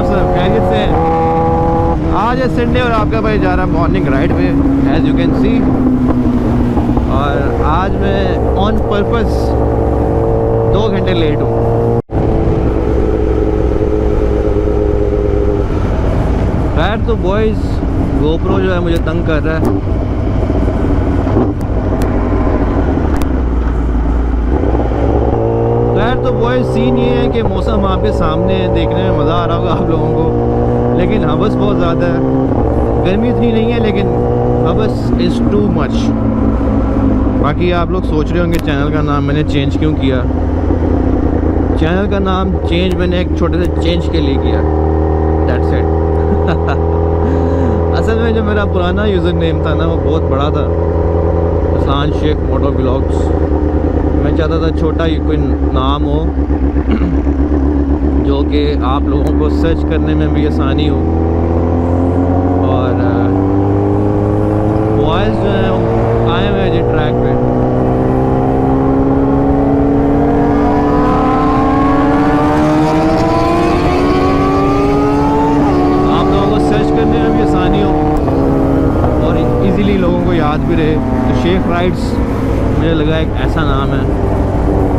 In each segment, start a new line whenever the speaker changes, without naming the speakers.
आप सब खैरियत से हैं? आज है संडे और आपका भाई जा रहा है मॉर्निंग राइड पे, एज यू कैन सी। और आज मैं ऑन पर्पस 2 घंटे लेट हूँ। खैर तो बॉयज़, गोप्रो जो है मुझे तंग कर रहा है। खैर तो बॉयज़, सीन ये है कि मौसम आपके सामने है, देखने में मज़ा आ रहा होगा आप लोगों को, लेकिन हवस बहुत ज़्यादा है। गर्मी इतनी नहीं है लेकिन हवस इज़ टू मच। बाकी आप लोग सोच रहे होंगे चैनल का नाम मैंने चेंज क्यों किया। चैनल का नाम चेंज मैंने एक छोटे से चेंज के लिए किया, दैट्स इट। असल में जो मेरा पुराना यूज़र नेम था ना, वो बहुत बड़ा था, हसन शेख मोटो व्लॉग्स। मैं चाहता था छोटा ही कोई नाम हो जो कि आप लोगों को सर्च करने में भी आसानी हो। और बॉयज़ जो हैं आए हुए हैं जी ट्रैक पे। आप लोगों को सर्च करने में भी आसानी हो और इजीली लोगों को याद भी रहे। तो शेख राइड्स मुझे लगा एक ऐसा नाम है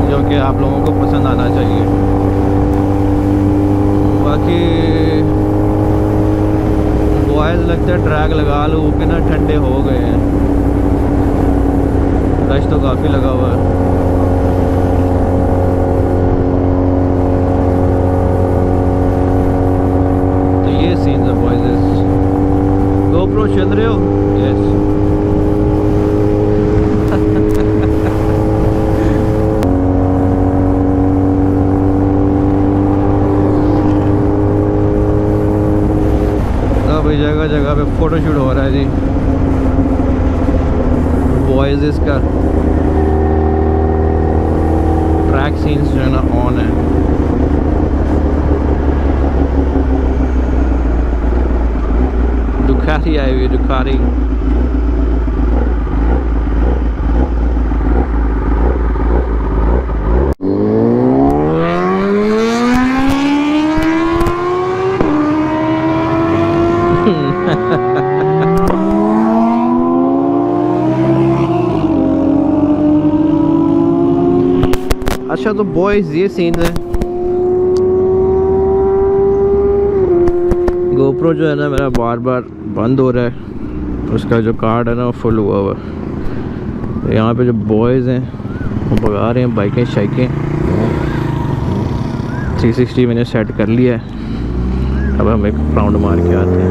जो कि आप लोगों को पसंद आना चाहिए। बाकी बॉयज़ लगता है ट्रैक लगा लो के ना ठंडे हो गए हैं, रश तो काफ़ी लगा हुआ है। तो ये सीन्स है बॉयज़। गोप्रो चल रहे हो? यस। जगह जगह पे फोटो शूट हो रहा है जी बॉयज़। इसका ट्रैक सीन्स जो है ना ऑन है। दुकाती आई हुई, दुकाती। अच्छा तो बॉयज़ ये सीन है। गोप्रो जो है ना मेरा बार बार बंद हो रहा है, उसका जो कार्ड है ना वो फुल हुआ हुआ। तो यहाँ पे जो बॉयज़ हैं वो भगा रहे हैं बाइकें शाइकें। 360 मैंने सेट कर लिया है, अब हम एक राउंड मार के आते हैं।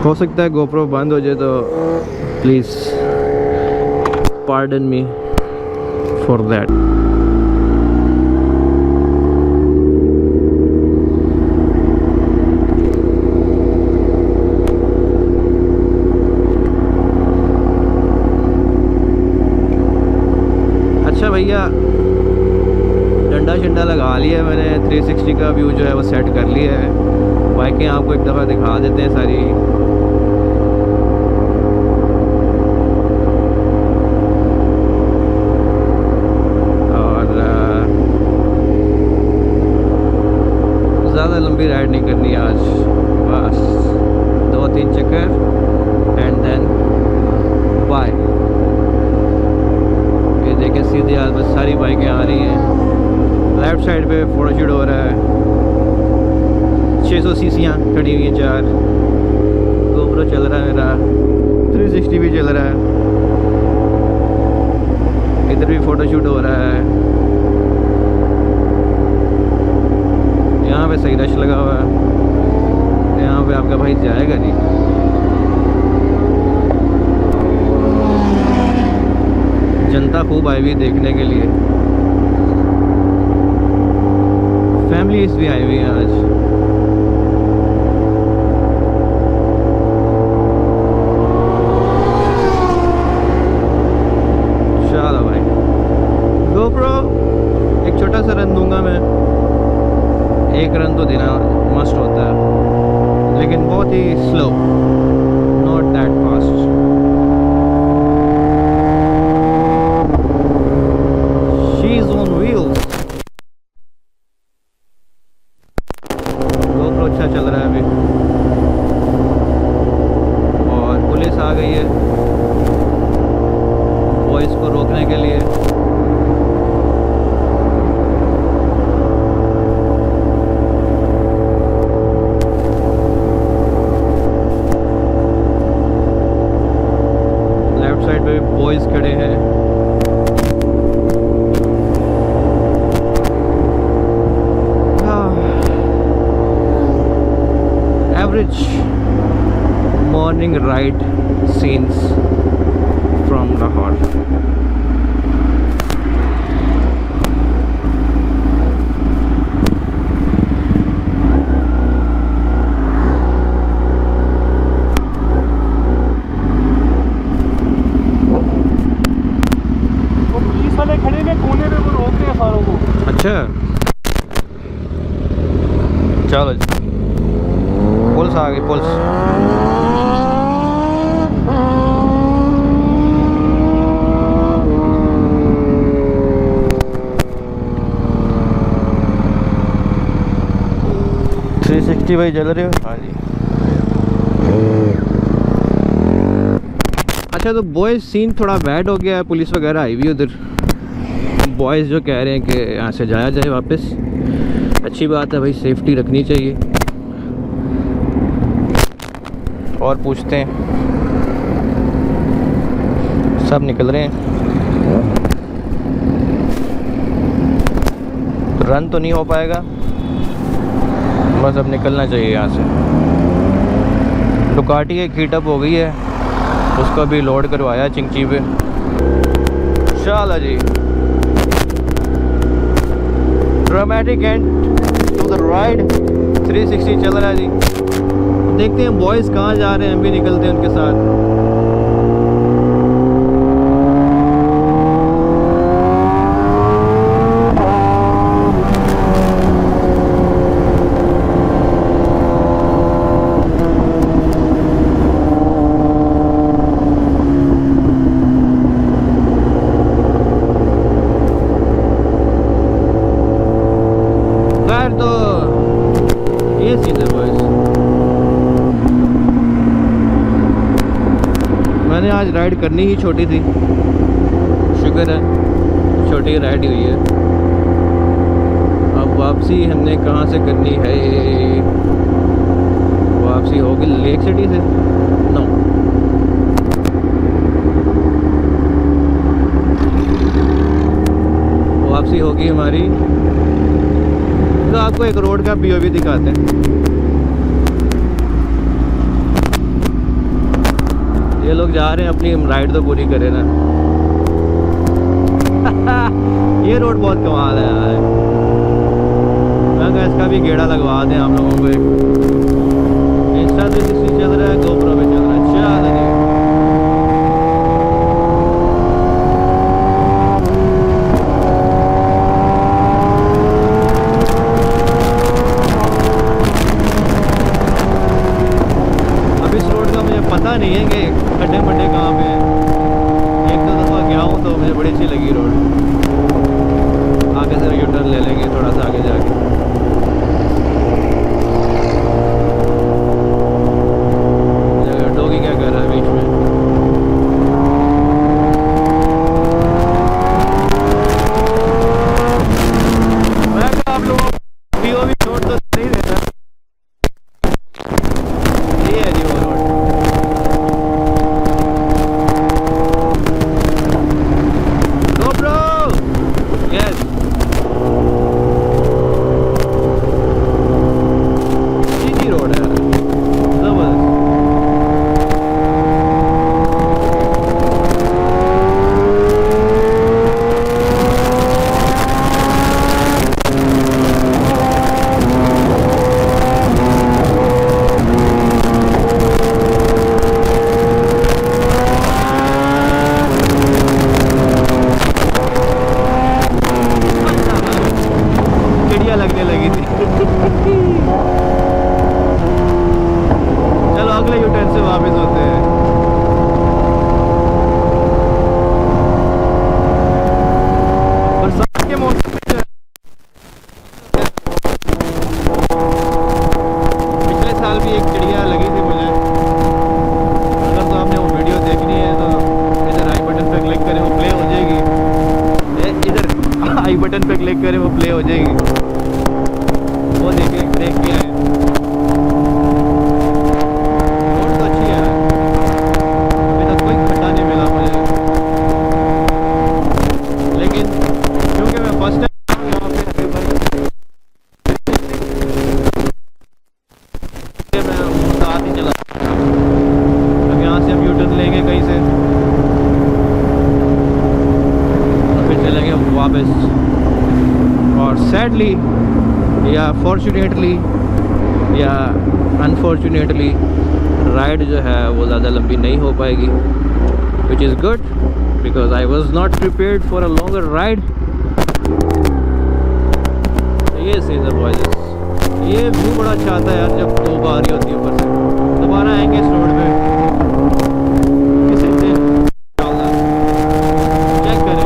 हो सकता है गोप्रो बंद हो जाए तो please pardon me for that। अच्छा भैया, डंडा शंडा लगा लिया है मैंने, 360 का व्यू जो है वो सेट कर लिया है। बाइकें आपको एक दफ़ा दिखा देते हैं सारी। ज़्यादा लंबी राइड नहीं करनी आज, बस 2-3 चक्कर एंड देन बाय। ये देखें सीधे आज बस सारी बाइकें आ रही हैं। लेफ्ट साइड पे फोटोशूट हो रहा है, 600 सीसियाँ खड़ी हुई हैं 4। गोप्रो चल रहा है मेरा, 360 भी चल रहा है, इधर भी फोटोशूट हो रहा है। यहाँ पे सही रश लगा हुआ है, यहाँ पे आपका भाई जाएगा जी। जनता खूब आई हुई देखने के लिए, फैमिलीज भी आई हुई हैं आज। चलो भाई, गोप्रो एक छोटा सा रन दूंगा मैं। एक रन तो देना मस्ट होता है, लेकिन बहुत ही slow, not that fast. She is on wheels. चल रहा है अभी, और पुलिस आ गई है बॉयज़ को रोकने के लिए। लेफ्ट साइड पे भी बॉयज़ खड़े हैं। Average morning ride scenes from Lahore.
वो पुलिस वाले खड़े हैं कोने में, वो रोक रहे हैं सारों को।
अच्छा, चलो जी। पुलिस आ गई, पुलिस। थ्री 360 भाई चल रहे हो? हाँ जी। अच्छा, तो बॉयज़ सीन थोड़ा बैड हो गया है, पुलिस वगैरह आई हुई उधर। बॉयज़ जो कह रहे हैं कि यहाँ से जाया जाए वापस। अच्छी बात है भाई, सेफ्टी रखनी चाहिए। और पूछते हैं, सब निकल रहे हैं। रन तो नहीं हो पाएगा, बस अब निकलना चाहिए यहाँ से। डुकाटी एक हीटअप हो गई है, उसको भी लोड करवाया चिंची पे। चलो जी, dramatic end to the ride. 360 चल रहा है जी। देखते हैं बॉयज़ कहाँ जा रहे हैं, हम भी निकलते हैं उनके साथ। खैर, तो ये सीन है बॉयज़। मैंने आज राइड करनी ही छोटी थी, शुक्र है छोटी राइड हुई है। अब वापसी हमने कहाँ से करनी है? वापसी होगी लेक सिटी से। नो, वापसी होगी हमारी। तो आपको एक रोड का पीओवी दिखाते हैं। ये लोग जा रहे हैं, अपनी राइड तो पूरी करें ना। ये रोड बहुत कमाल है यार। मैं कहा इसका भी गेड़ा लगवा दें आप लोगों को। एक इंस्टा 360 चल रहा है, गोप्रो पे चल रहा है। चल जी, अब इस रोड का मुझे पता नहीं है कि खड्डे मड्डे कहाँ पे हैं। एक दो दफ़ा गया हूँ तो मुझे बड़ी अच्छी लगी रोड। आगे से यू टर्न ले लेंगे थोड़ा सा आगे जाके। डॉगी क्या कर रहा है बीच में? मैं क्या आप लोगों को पीओवी रोड तो नहीं देता। ये है जी वो रोड। यस, सीधी रोड है, जबरदस्त। चिड़िया लगने लगी थी। चलो अगले यूटर्न से वापस होते हैं। बरसात के मौसम में प्ले हो जाएगी, वो देख के आए। रोड तो अच्छी है, अभी तक कोई खड्डा नहीं मिला मुझे, लेकिन क्योंकि मैं फर्स्ट टाइम यहाँ पे मैं साथ ही चला, अब यहाँ से हम यूटर्न लेंगे कहीं से, फिर चलेंगे वापस। और सैडली या फॉर्चुनेटली या अनफॉर्चुनेटली राइड जो है वो ज़्यादा लंबी नहीं हो पाएगी, which is good because I was not prepared for a longer ride. ये सीन है बॉयज, ये व्यू बड़ा अच्छा आता है यार जब धूप आ रही होती है ऊपर से। दोबारा आएंगे इस रोड पे, चेक करें।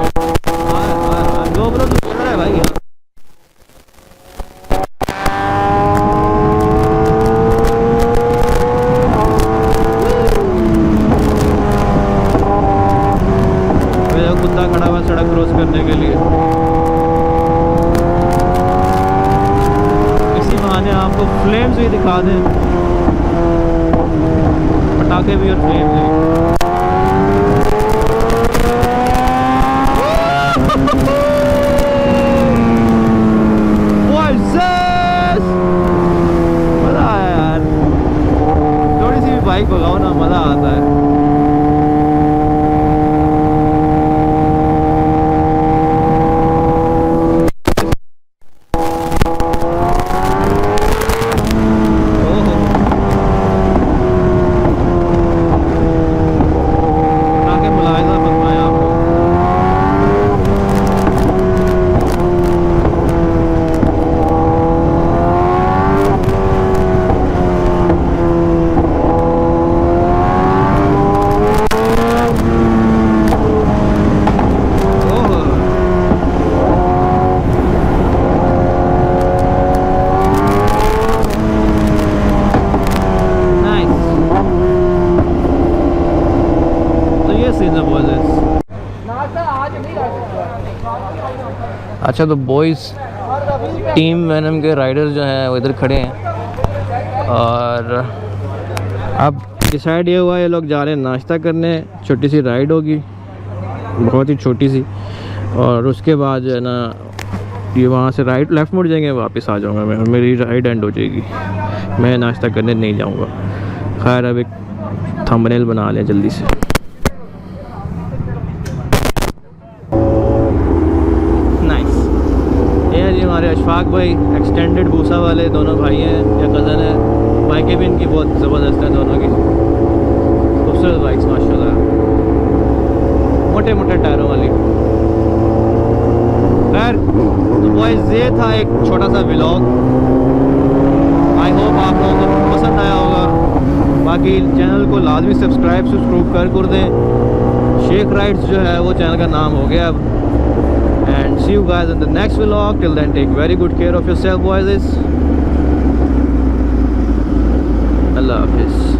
GoPro तो चल रहा है भाई। मेरा कुत्ता खड़ा हुआ सड़क क्रॉस करने के लिए, इसी बहाने आपको फ्लेम्स भी दिखा दें, पटाखे भी और फ्लेम्स भी। मजा आया यार, थोड़ी सी भी बाइक भगाओ ना, मजा आता है। अच्छा तो बॉयज़ टीम वेनम के राइडर जो हैं वो इधर खड़े हैं और अब डिसाइड ये हुआ ये लोग जा रहे हैं नाश्ता करने। छोटी सी राइड होगी, बहुत ही छोटी सी, और उसके बाद जो है ना ये वहाँ से राइट लेफ़्ट मुड़ जाएंगे, वापस आ जाऊँगा मैं, मेरी राइड एंड हो जाएगी, मैं नाश्ता करने नहीं जाऊँगा। खैर अब एक थंबनेल बना लें जल्दी से। हमारे अशफाक भाई एक्सटेंडेड भूसा वाले दोनों भाई हैं या कज़न हैं, बाइकें भी इनकी बहुत ज़बरदस्त हैं दोनों की, खूबसूरत बाइक्स माशाल्लाह, मोटे मोटे टायरों वाली। खैर तो बॉयज़ ये था एक छोटा सा व्लॉग, आई होप आप लोगों को पसंद आया होगा। बाकी चैनल को लाजमी सब्सक्राइब कर दें। शेख राइड्स जो है वो चैनल का नाम हो गया अब। And see you guys in the next vlog. Till then, take very good care of yourself, boys. Allah Hafiz.